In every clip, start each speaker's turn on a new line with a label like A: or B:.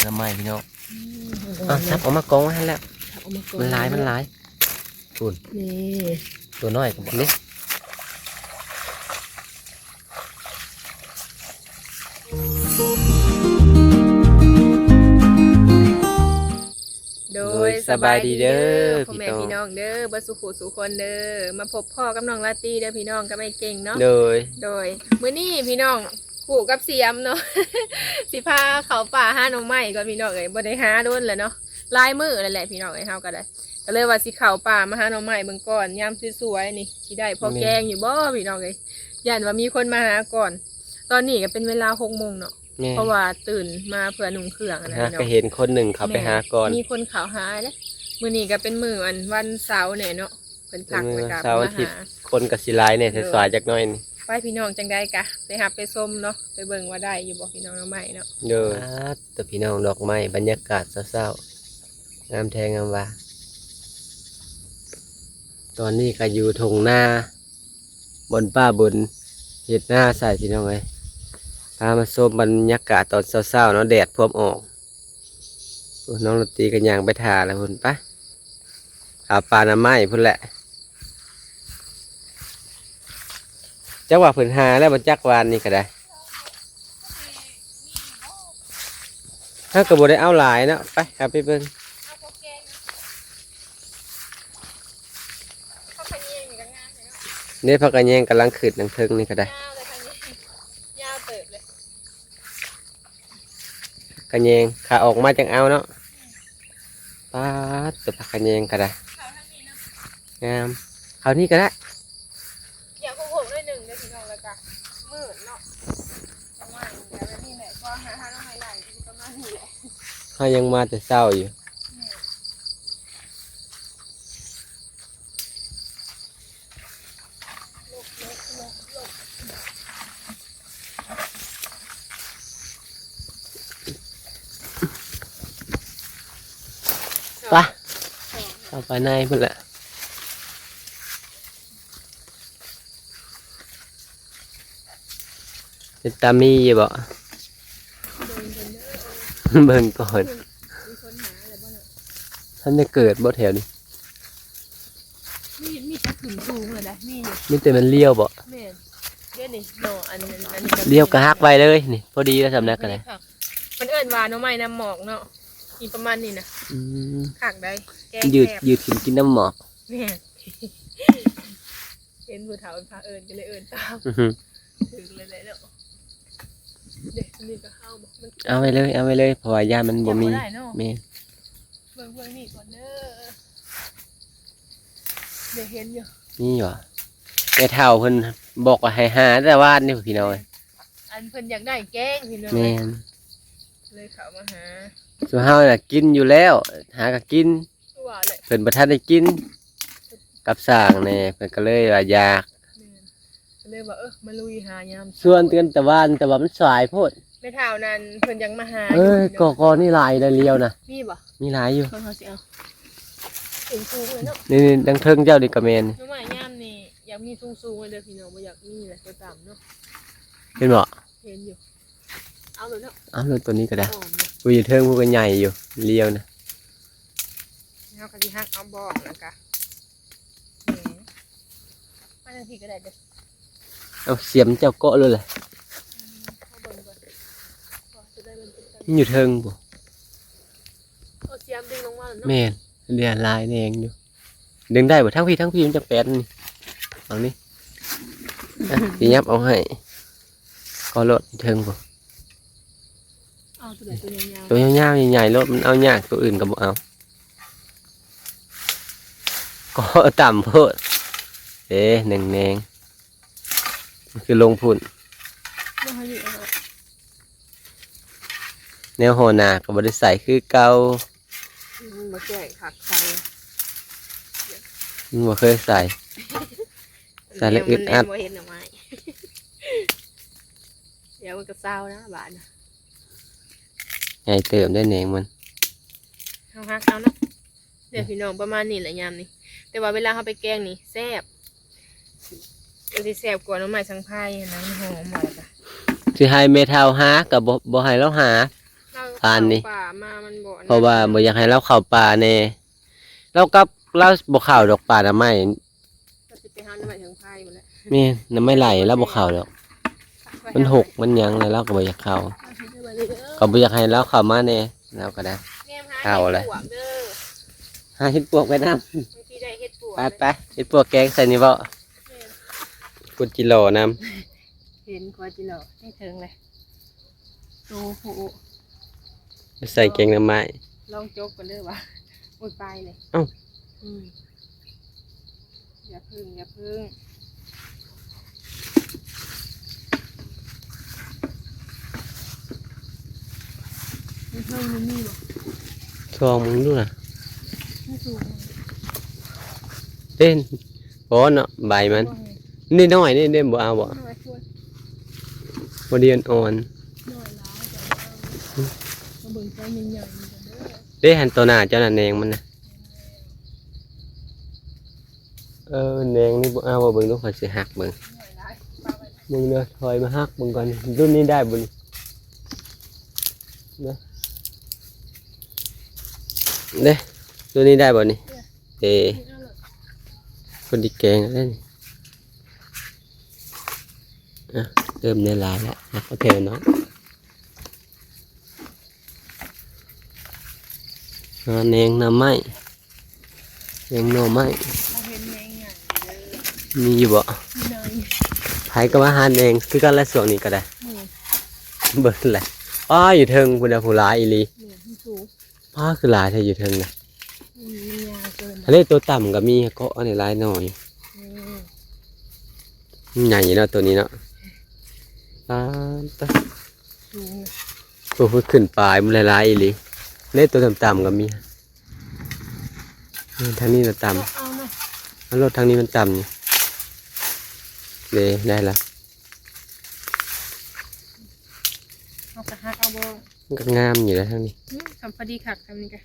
A: น้ำไม้พี่น้องทับออกมากองไว้ให้แล้วมันหลายตุ่นตัวน้อยกับเล็ก
B: โดยสบายดีเด้อพ่อแม่พี่น้องเด้อบ่สุขสุคนเด้อมาพบพ่อกับน้องลาตี้เด้อพี่น้องก็ไม่เก่งเนาะโดยมื้อนี้พี่น้องกูกับเสียมเนาะ สิพาเขาป่าหาหน่อไม้ก่อนพี่น้องเอ้ยบ่ได้หาโดนแล้วเนาะลายมือนั่นแหละพี่น้องเอ้ยเฮาก็ได้ก็เลยว่าสิเข้าป่ามาหาหน่อไม้เบิ่งก่อนยามสวยๆนี่สิได้พอแกงอยู่บ่พี่น้องเอ้ยย่านว่ามีคนมาหาก่อนตอนนี้ก็เป็นเวลา 6 โมงเนาะเพราะว่าตื่นมาเพื่อนุ่งเครื่องนะพี่น้อง
A: ก็เห็นคนหนึ่งเขาไปหาก่อน
B: มีคนเขาหาแล้วมื้อนี้ก็เป็นมื้อวันเสาร์เนี่ยเนาะเพิ่นพักไว้กับมาหา
A: คนกับสิหลายเนี่ยสวยๆจักหน่อยนี่
B: ไปพี่น้องจังได้กะไปหาไปส้มเนาะไปเบิ่งว่าได้อยู่บ่พี่น้องเอาใหม่เนาะ
A: เด้อแต่พี่น้องดอกไม้บรรยากาศเศร้าๆงามแท้งามว่าตอนนี้ก็อยู่ทงหน้าบนป้าบนเฮ็ดหน้าใส่พี่น้องเอ้ยพามาชมบรรยากาศตอนเศร้าๆเนาะแดดพร้อมออกน้องดนตรีกันยางไปถ่าแล้วพุ่นปะขาปลาหน้าไม้พุ่นแหละจักว่าเพิ่นหาแล้วบรรจักวานนี่ก็ได้ถ้าก็บ่ได้เอาหลายเนาะไปครับไปเบิ่งนี่พักกันแยงกำลังขึ้นนังเทิงนี่ก็ได้กันแยงขาออกมาจังเอาเนาะป้าตัวพักกันแยงก็ได้งามเขานี่ก็ได้
B: อย่าโกหกด้วยหนึ่งเดี๋ยวพี่น้องแล้วกันมืดเนาะประมาณนี้แล้วนี่แหละก็หาต้องไฮไลท์ประมาณนี้แหละ
A: เขายังมาแต่เศร้าอยู่ปะเข้าไปในหมดละเป็นตามีอยู่บ่เบิ่งก่อนท่านจะเกิดบ่แถวนี้
B: มีจะขึ้นสูงเลยนะ
A: มีแต่มันเลี้ยวบ่
B: เลี้ยวนี่โนอัน
A: เลี้ยวกระหักไปเลยนี่พอดีแล้วสำนักกันเลย
B: มันเอิ้นว่าน้ำไม้น้ำหมอกเนาะมีประมาณนี้นะขักได้
A: ยืดกินน้ำหมอก
B: เห็นผู้เฒ่าพาเอิญก็เลยเอิญตามถึงเลยเนาะเด็กนี่ก็เข้าบอก
A: เอาไปเลยเพราะว่ายามันบ่มีเมน
B: เบิ่งนี่ก่อนเด้อเดี๋ยวเห็นอยู่
A: นี่หรอแม่เฒ่าเพิ่นบอกว่าให้หาแต่ว่านี่พี่น้อย
B: อันเพิ่นอยากได้แกงพี่น้อย
A: แมน
B: เลยเข้ามาหา
A: ส่วนเฮาน่ะกินอยู่แล้วหาก็กินเพิ่นบ่ทันได้กินกับสร้างแน่เพิ่นก็เลยว่าอยาก
B: เลยว่ามาลุยหายาม
A: ส่วนเตือนแต่ว่ามันสายโพด
B: ไม่เท่านั้นเพิ่นยังมาหา
A: กอนี่ลายได้เลียวนะ
B: มีบ่
A: มีหลายอยู่
B: เขาสิเอาสูงเลยเนาะ
A: นี่ดังเทิงเจ้าดิกระเมน
B: น้ำไม้ยามนี่อยากมีสูงเลยเด้อพี่น้องบ่อยากมีแหละตัวต่ำเนาะ
A: เห็นบ่
B: เห็นอยู่เอาเลยเนาะ
A: เอาเลยตัวนี้ก็ได้กูอยู่เทิงกูก็ใหญ่อยู่เลียวนะ
B: เฮาก็สิฮักเอาบ่แล้วก็มาจังซี่ก็ได้เด้อ
A: เอาเสียมเจ้าเกาะเลยแหละอยู่เทิงบ่
B: เสียมดึงลงมา
A: แม่นเรียนลายนี่เองอยู่ดึงได้บ่ทั้งพี่มันจะแปดนี่เอานี่พี่ยับเอาให้ก็รถเทิงบ่ตัวยาวๆใหญ่ๆรถมันเอายากตัวอื่นก็บ่เอาก็ต่ำเพิ่นแนงคือลงพุ่นแนวโหนากับบริษัทคือเก่า
B: มาแจกผักใส่
A: บ่เคยใส่แล้วอึดอัด
B: เห็นหน่อไม้เดี๋ยวมันก็เศร้านะบ้าน
A: ใหญ่เติมได้แหนงมัน
B: เอาฮักเอาเนาะเดี๋ยวพี่น้องประมาณนี้แหละยามนี้แต่ว่าเวลาเขาไปแกงนี่แซ่บจะแซ่บกว่าน้ำไม้สังไพ่น้ำหอมมาจ้ะ
A: สิให้เมทัลหากับบ่ให้เราหา
B: เรา
A: พานนี่
B: ป่ามามันบ่
A: เพราะว่าบ่อยากให้เราเข้าป่าแน่เรากับเราบ่เข้าดอกป่าน้ำไม้
B: ก็สิไปหาน้ำใหม่ถึงไผหมดแล้ว
A: แม่นน้ำไม้ไหลเราบ่เข้าดอกมันหกมันหยังเลยเราก็บ่อยากเข้าก็บ่อยากให้เราเข้ามาแน่เราก็ได้ เข้าเลย หาเฮ็ดปวกไปนำ
B: บางทีได้เฮ็ดปวก
A: ไปเฮ็ดปวกแกงใส่นี่บ่กุดจิโลนำ
B: เห็นกว่าจิเหลาให้ถึงเลยโอ้โห
A: ใส่แกงหน้ำไม้
B: ลองจกกันเด้อวะโอ้ยไปเลย
A: เอ้า
B: อืมอย่าพึ่งอย่าพึ่งไม่พึ่งมันนี่บ่
A: ทองมึงดูน่ะ
B: ไม่สูง
A: เต้นบ่เนาะใบมันนี่น้อยนี่เด้บ่เอาบ่
B: น้อยช่วย
A: บ่เดียนอ่อน
B: น้อยล้าวแต่ว่ามาเบิ่งใจใหญ่ๆนี่กันเด้อ
A: เด้หันตัวหน้าเจ้าน่ะแนงมันน่ะแนงนี่บ่เอาบ่เบิ่งดูข่อยสิหักเบิ่ง
B: น้อยล้ายปลาไป
A: มึงเด้อถอยมาหักมึงก่อนรุ่นนี้ได้บ่นี่เด้เด้รุ่นนี้ได้บ่นี่เด้
B: นี่เอาเลย
A: คนที่แกงนั่นอ่ะเริ่มในลายแล้วหักโอเคเนาะแนงหน่อไม้แนงหน่อไม้
B: เอาเห็นแมงใหญ่เด้อ
A: มีอยู่บ่
B: ที่ไหน
A: ไผก็มาหาแนงคือกันละส่วนนี้ก็ได้
B: นี่
A: เบิ่งแหละอ้าอยู่เทิงพุ่นน่ะผู้หลายอีหลี
B: นี่ที่สูง
A: อ้าคือหลายแท้อยู่เทิงน่ะ
B: มียาเกิน
A: ทะเลตัวต่ำก็มีเกาะอันนี้หลายหน่อย
B: นี่
A: มันใหญ่เนาะตัวนี้เนาะตะ
B: สูงเลย
A: ตัวขึ้นปลายมันหลายๆอีหลีทะเลตัวต่ำๆก็มีทางนี้เราต่ำ
B: เอาหน่อย
A: แล้วรถทางนี้มันต่ำนี่เลยได้ละ
B: เอากระหักเอาบ่
A: มันก็งามอยู่แล้วทางนี้
B: ทำพอดีคักทำนี่กะ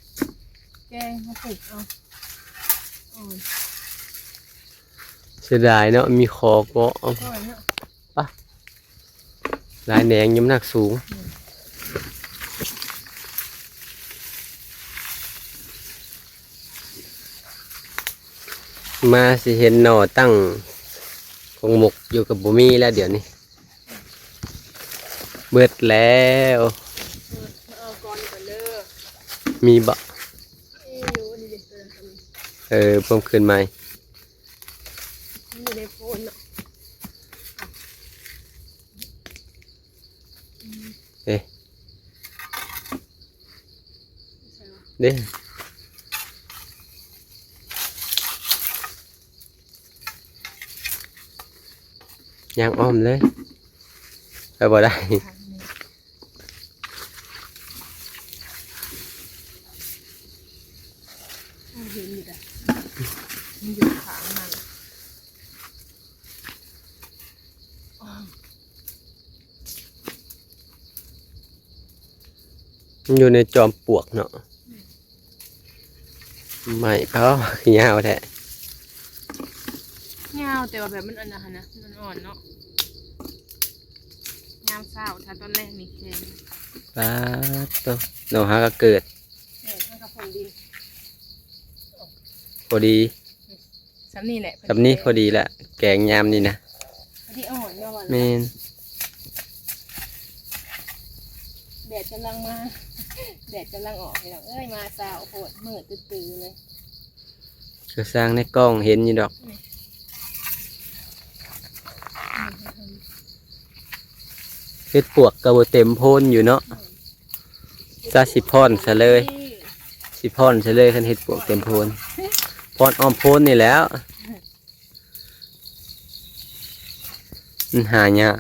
B: แกงมาปลูกเอาอ่อน
A: เสียดายเนาะมีคอเกาะ
B: ก็เนาะ
A: ลายแหนงยิ้มหนักสูงมาสิเห็นหน่อตั้งคงหมกอยู่กับบุมีแล้วเดี๋ยวนี้เบิดแล้ว
B: เอาก้อนก่อนเด้อ
A: มีบะ
B: อยู่นี่เด็กเกินทำ
A: เพิ่มขึ้นไหม
B: อยู่ในโพนเนาะ
A: เอ๊ะ
B: ใช่ไหม
A: เด้ยางอ้อมเลยไปบ่ได้
B: ทางนี้เอาเห็นอยู่จ้ะมันอยู่ขางมันอ๋อ
A: มันอยู่ในจอมปลวกเนาะไม่เขายาวแท้
B: ยาวแต่ว่าแบบมันอันนั้นนะมันอ่อนเนาะยามเศร้าถ้าตอนแรกนี่แข็ง
A: ป้าดตัวหนูฮะก็เกิด
B: เนี่ยถ้ากระพงดิน
A: พอดี
B: สำนี่แหละ
A: กับนี้พอดีละแกงยามนี่นะ
B: ที่อ่อนเนาะวัน
A: เมน
B: แดดกำลังมา แดดกำลังออกเลยเอ้ยมาเศร้าโหดมืดตื้อๆเลย
A: ก็สร้างในกล้องเห็นอยู่ดอกเฮ็ดปวกกระโบเต็มโพนอยู่เนาะซาสิพอนซะเลย สิพอนซะเลยคันเฮ็ดปวกเต็มโพนพอนอ้อมโพนนี่แหล้วมันหายาก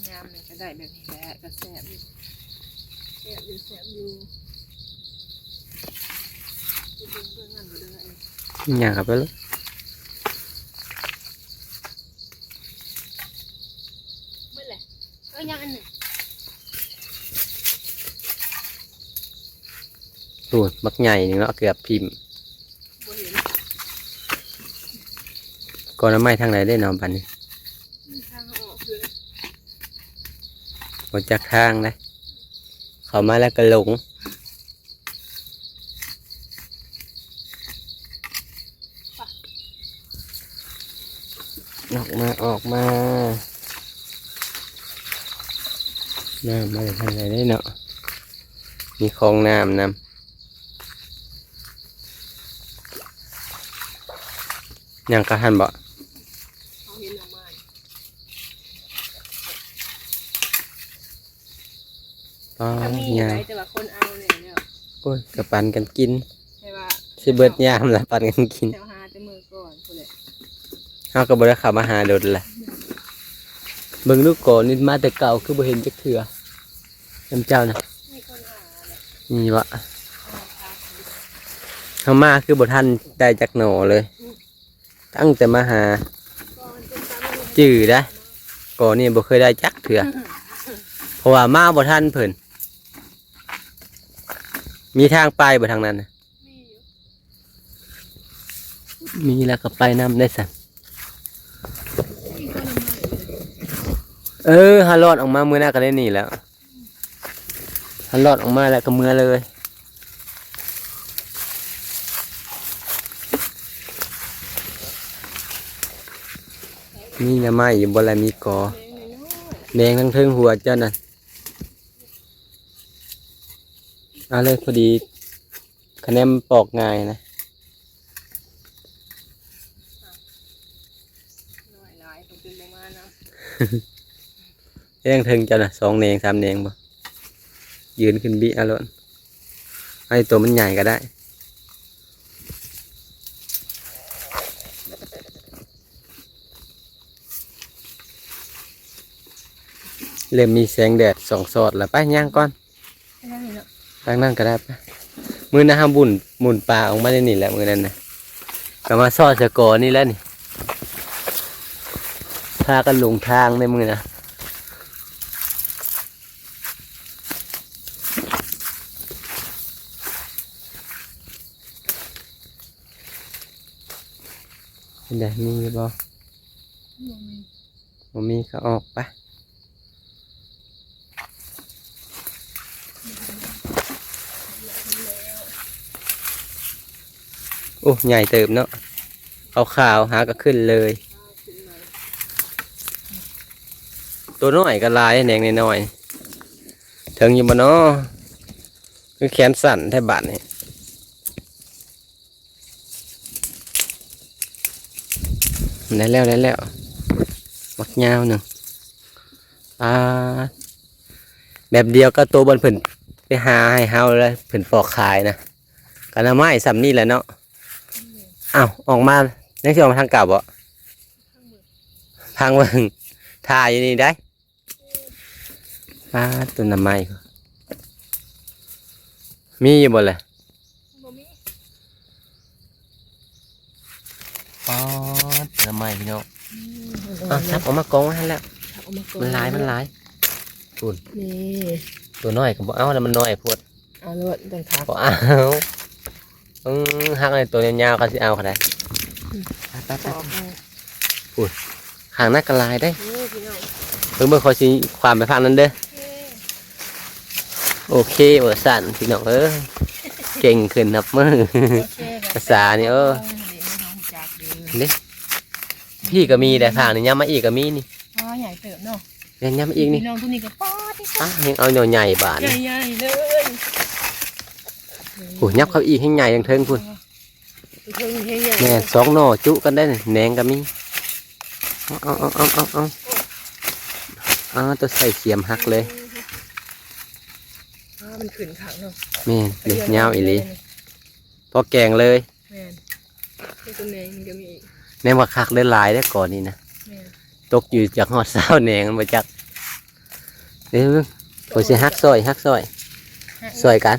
B: งามเลยก็ได้แบบนี้แหละก็แซ่บอยู่แซ่บอยู่แซ่บอยู่ไปเบิ่งเบื้องนั่นก็ได้เอง
A: อยากกลับไปแล้ว
B: เมื่อไหร่ยังอันหนึ่ง
A: ตูดมักใหญ่หนึ่งเนาะเกือบพิมพ์
B: บ่เห็น
A: ก่อนน้ำไม้ทางไหนได้นอนปันนี้
B: ทางออกคือ
A: หมดจากทางเลย เข้ามาแล้วก็หลงออกมาน้ำมาจากทางไหนได้เนาะมีคลองน้ำนำยังกระหันบ่
B: เขาเห็นหน่อไม้
A: อ๋อ
B: ถ้ามี
A: ยา
B: อะไรแต่ว่าคนเอาเนี่ย
A: โอ้ยกระปันกันกิน
B: ใช่ว่า
A: สิเบิดยามละปันกันกิน
B: แถวหาแต่มือก่อนพุ่นแหละ
A: เฮาก็บ่ได้เข้ามาหาโดดละเบิ่งลูกโกนี่มาแต่เก่าคือบ่เห็นจักเทื่อน้ำเจ้านะ
B: มีคนหาเลย
A: มีวะ
B: เอาพา
A: เฮามาคือบ่ทันได้จักหน่อเลย ตั้งแต่มาหา
B: ก่อนจนตามมือ
A: จื้อได้ก่อนนี่บ่เคยได้จักเทื่อเพราะว่ามาบ่ทันเพิ่นมีทางไปบ่ทางนั้นน่ะ
B: มีอยู่
A: มีแล้วก็ไปนำได้สั่น
B: มีคนเอามาเลย
A: ฮารอดออกมามื้อหน้าก็ได้นี่แล้วฮารอดออกมาแล้วก็มื้อเลยมีหน้าไม้อยู่บ่ละมีกอ
B: แดงน้อย
A: แดงทั้งเทิงหัวเจ้านั่นเอาเลยพอดีคะแนนปอกง่ายนะ
B: ๆน้อยหลายต้องเป็นประมาณนะ
A: แดงเทิงเจ้าน่ะ2 แหนง 3 แหนงบ่ยืนขึ้นบิเอาโลดให้ตัวมันใหญ่ก็ได้เริ่มมีแสงแดดส่องสอดแล้วไปย่างก่อน
B: ได้เนาะ
A: ทางนั้นก็ได้ปะมื้อนะห้ามบุญหมุนปลาออกมาได้นี่แหละมื้อนั้นน่ะก็มาซอดสะกอนี่แล้วนี่พากันหลงทางในมื้อนะเป็นไงมีบ่
B: บ่มี
A: บ่มีก็ออกไปโอ้ใหญ่เติบเนาะขาวๆหาก็ขึ้นเลย
B: ขึ้นมา
A: ตัวน้อยก็ลายแหนงน้อยๆถึงอยู่บ่เนาะคือแขนสั่นแทบบาดนี่ได้แล้วมักยาวหนึ่งแบบเดียวก็ตัวบนเพิ่นไปหาให้เฮาเลยเพิ่นปอกขายนะกันเอาไม้สำนี่แหละเนาะอ้าวออกมายังสิออกมาทางเก่าบ่ทางเบิ่งถ่ายอยู่นี่ได้ต้นน้ำไม้มีอยู่บ่เลย
B: บ่มี
A: น้ำไม้พี่น้องจับออกมากองไว้ให้แล้ว
B: เอามาก่อน
A: มันหลายคุณ
B: นี่
A: ตัวน้อยก็บ่เอาแล้วมันน้อยโพด
B: เอาโลดต้องทับ
A: บ่เอาหักเลยตัวยาวๆก็สิเอาก็ได้ไป
B: ตอกเอา
A: ห่างหน้ากระลายได้
B: นี่พี่น้อง
A: เบิ่งขอสิความไปฟังนั้นเด้อ
B: โอเค
A: โอเคบ่สั่นพี่น้องเก่งขึ้นนับมือ
B: โอเค
A: ภาษานี่
B: เดี๋ยวน้องจักดี
A: เด้พี่ก็มีแต่ทางนี่ย้ำมาอีกก็มีนี่
B: อ๋อใหญ่เติบเนาะ
A: เรียนย้ำมาอีกนี่
B: พี่น้องตัวนี้ก็ป๊อดที่
A: ยังเอาใหญ่ๆบาด
B: ใหญ่
A: นี่
B: ใหญ่ๆเลย
A: โอ้ยับเขาอีกให้ใหญ่ยังเทิงพุ่น
B: เทิงใหญ่ๆ
A: แม่2 หน่อจุกันได้นี่แหนงก็มีตัวใส่เสียมหักเลย
B: มันขึ้นขังเนาะ
A: แม่เด็กยาวอีหลีพอแกงเลย
B: แม่นที่ตัวแดงนี่ก็มีอีก
A: แม่ว่าคักได้หลายได้ก่อนนี่นะ
B: แม่น
A: ตกอยู่จากหอดสาวแหนงมันมาจากเดี๋ยวโอ้ยสิหักซอยซอยกัน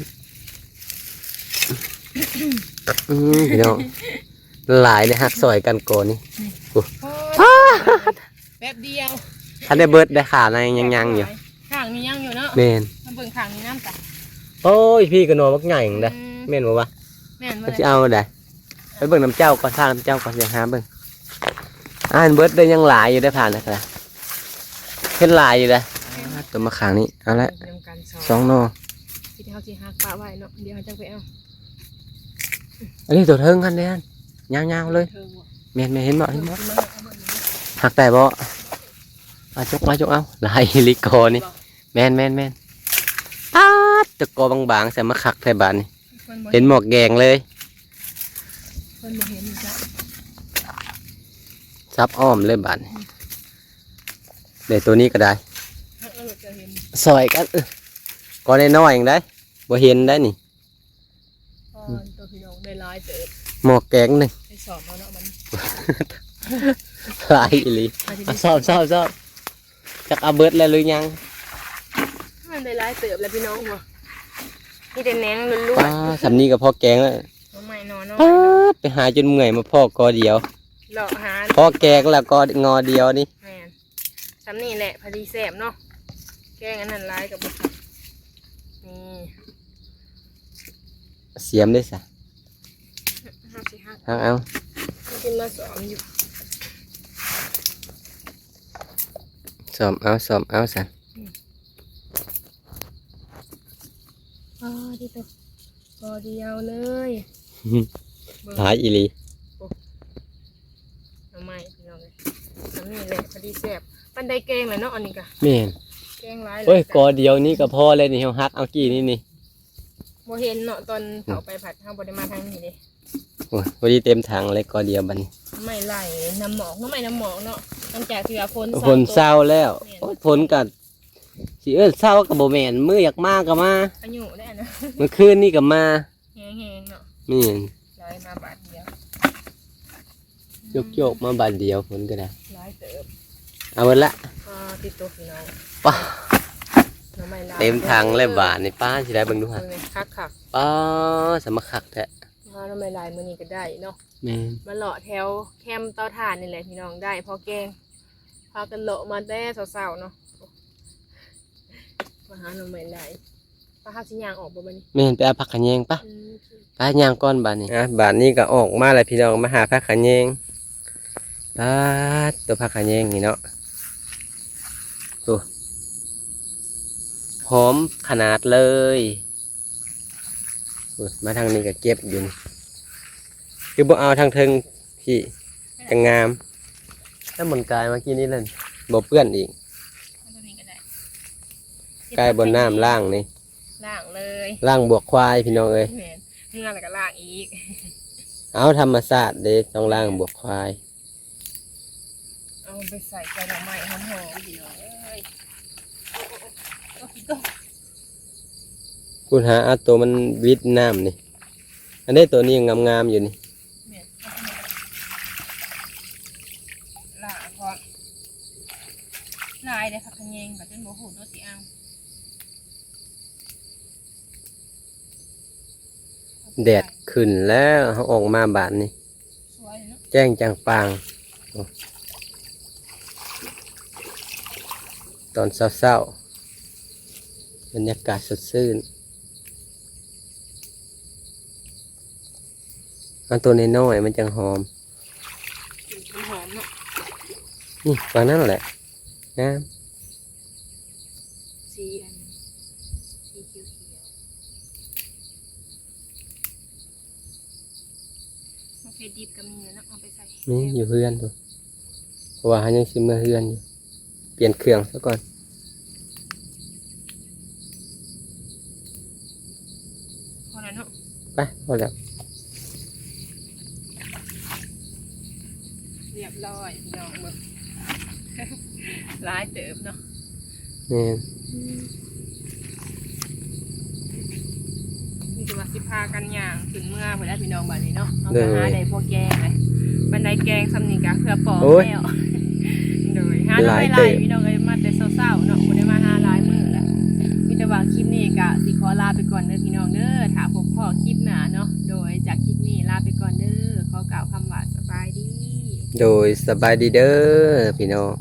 A: พี่น้องหลายเลยหักซอยกันก่อนนี่
B: แป๊บเดียว
A: ถ้าได้เบิดได้ขาในยังอยู่
B: ข้างนี้ยังอยู่เนาะ
A: แม่น
B: มาเบิ่งข้างนี้น้ำจ้ะ
A: โอ้ยพี่ก็นอนบักใหญ่จังได้แม่นบ่วะ
B: แม่น
A: มันสิเอาได้ไปเบิ่งน้ำเจ้าก่อนทางน้ำเจ้าก่อนเดี๋ยวหาเบิ่งเบิดได้ยังหลายอยู่ได้ผ่านนะครับเห็นหลายอยู่เลยตัวมะขางนี่เอาละ 2 หน่อ
B: สิหักปลาไว้เนาะเดี๋ยวเราจะไปเอา
A: อันนี้ตัวเทิงกันเลยอันยาวๆเลย
B: เธอบ่
A: แม่นเห็นบ่เห็นบ่
B: เอามาเอามา
A: หักแต่บ่มาจกเอาลายลิโกนี่แม่นป๊าดตะโกบางๆใส่มาคักใส่บานนี่
B: มันบ่
A: เห็นหมอกแดงเลย
B: มันบ่เห็นจ้ะ
A: ซับอ้อมเลยบานนี่เดี๋ยวตัวนี้ก็ได้
B: จะเห็น
A: ซอยกันก็ได้น้อยอย่างได้บ่เห็นได้นี่
B: ตัวพี่น้องได้หลายเติบ
A: หมอกแกงหนึ่ง
B: ได้สอบแล้วเนาะมัน
A: ลายอีหลี
B: มันสิ
A: อ่ะ
B: ได้
A: ชอบจักเอาเบิดแล้วหรือยัง
B: มันได้หลายเติบแล้วพี่น้องบ่นี่แต่แหนงล้วน
A: ป้าสำนีกับพ่อแกงแล้ว
B: ๆน้องใหม่นอนเนาะ
A: ป๊าดไปหาจนเมื่อยมาพ่อกอเดียว
B: เลาะหา
A: พ่อแกงแล้วก็งอเดียวนี่
B: แม่นซ้ำนี่แหละพอดีแซ่บเนาะแกงอันนั้นหลายกับบ่ครับนี่
A: เสียมได้สะ
B: ห้าสิหัก
A: ทางเอา
B: กินมาสองอยู่
A: สอมเอาสะ
B: อ๋อที่ตัวพอเดียวเลย
A: หายอีหลี
B: น้องใหม่พี่น้องเลยซ้ำนี่แหละพอดีแซ่บปันไดแกงเลยเนาะอันนี้กะ
A: แม่น
B: แกงหลาย
A: โอ้ย
B: เลย
A: กอเดียวนี่ก็พอเลยนี่เฮาฮักเอากี่นี่นี่
B: บ่เห็นเนาะตอนเขาไปผัดเขาบ่ได้มาทางนี้เลย
A: โอ้ยพอดีเต็มถังเลยกอเดียวบัดนี้
B: ไม่ไหลน้ำหมอกน้ำไม่น้ำหมอกเนาะหลังจากที่ว่าฝน
A: ฝนเศร้าแล้วโอ้ยฝนกัสิเศร้ากับบ่แม่นมื้ออยากมาก็มา
B: อายุได้นะ
A: เมื่อคืนนี่ก็มา
B: แห้งๆเนาะ
A: นี่
B: ไหลมาบาทเดียว
A: โยกมาบาดเดียวฝนก็ได้
B: หลายเติบ
A: เอาหมดละ
B: ติดตัวพี่น้อง
A: ป้า
B: น้ำไม่ลาย
A: เต็มถังเลยบาทนี่ป้าสิได้เบิ่งดู
B: มื
A: ฮะ
B: อนี่คักคัก
A: ป้าสมาคักแท้
B: น้ำไม่ลายมือนี้ก็ได้เนาะ
A: แม่น
B: มาเลาะแถวแคมป์เตาถ่านนี่แหละพี่น้องได้พอแกงพากันเลาะมาแต่เช้าๆเนาะมาหาน้ำไม่ลายป้าหาสิยางออกบ่บัดนี้
A: แม่นไปเอาผักขะแยงปะ
B: อืม
A: ป้าย่างก้อนบาทนี่บาทนี้ก็ออกมาแล้วพี่น้องมาหาผักขะแยงป้าตัวผักขะแยงนี่เนาะตัวหอมขนาดเลยมาทางนี้ก็เก็บอยู่นี่คือบ่เอาทางเทิงพี่จะงามถ้ามันกายเมื่อกี้นี่เลยบ่เปื้อนอีก
B: เอาตัวนี้ก็ได้
A: กายบนน้ำล่างนี่
B: ล่างเลย
A: ล่างบวกควายพี่น้องเอ้ย
B: แม่นเมื่อแล้วก็ล่างอีก
A: เอาธรรมศาสตร์เด้ต้องล่างบวกควาย
B: เอาไปใส่ใจดอกไม้หอมๆพี่น้องเอ้ย
A: คุณหาเอาตัวมันวิดน้ำนี่อันนี้ตัวนี้ยังงามๆอยู่นี่
B: แม่นล่างพอลายเลยค่ะขะแยงแบบจนโมโหตัวสิเอา
A: แดดขึ้นแล้วเขาออกมาบาทนี่
B: สวยเนาะ
A: แจ้งจังปางโอ้ตอนเศร้าๆบรรยากาศสดชื่นเอาตัวน้อยๆมันจังหอม
B: กลิ่นหอมเนาะ
A: นี่ฟังนั่นแหละนะ
B: สีอันสีเขียวๆมาเฟดิบก็มีเนาะเอาไปใส่
A: นี่อยู่เพื่อนตัวเพราะว่าเขายังชิมเมื่อเพื่อนอยู่เปลี่ยนเครื่องซะก่อน
B: พอแล้วเนาะ
A: ไปพอแล้ว
B: เรียบร้อยพี่น้องหมด ร้ายเติบเนาะ
A: นี่
B: มีแต่ว่าสิพากันย่างถึงเมื่อเพื่อนพี่น้องบ้านนี้เนาะเอาไปหาได้พอแกงเลยบันไดแกงซ้ำนี่กะเพื่อปอกแล้วโดยหาได้ไม่ไรพี่น้องเลยมาแต่เศร้าๆเนาะบ่ได้มาหาหลายมื้อแล้วมีแต่ว่าคลิปนี้กะสิขอลาไปก่อนเด้อพี่น้องเด้อถ้าพบพ่อคลิปหน้าเนาะโดยจากคลิปนี้ลาไปก่อนเด้อขอกล่าวคำว่าสบายดี
A: โดยสบายดีเด้อพี่น้อง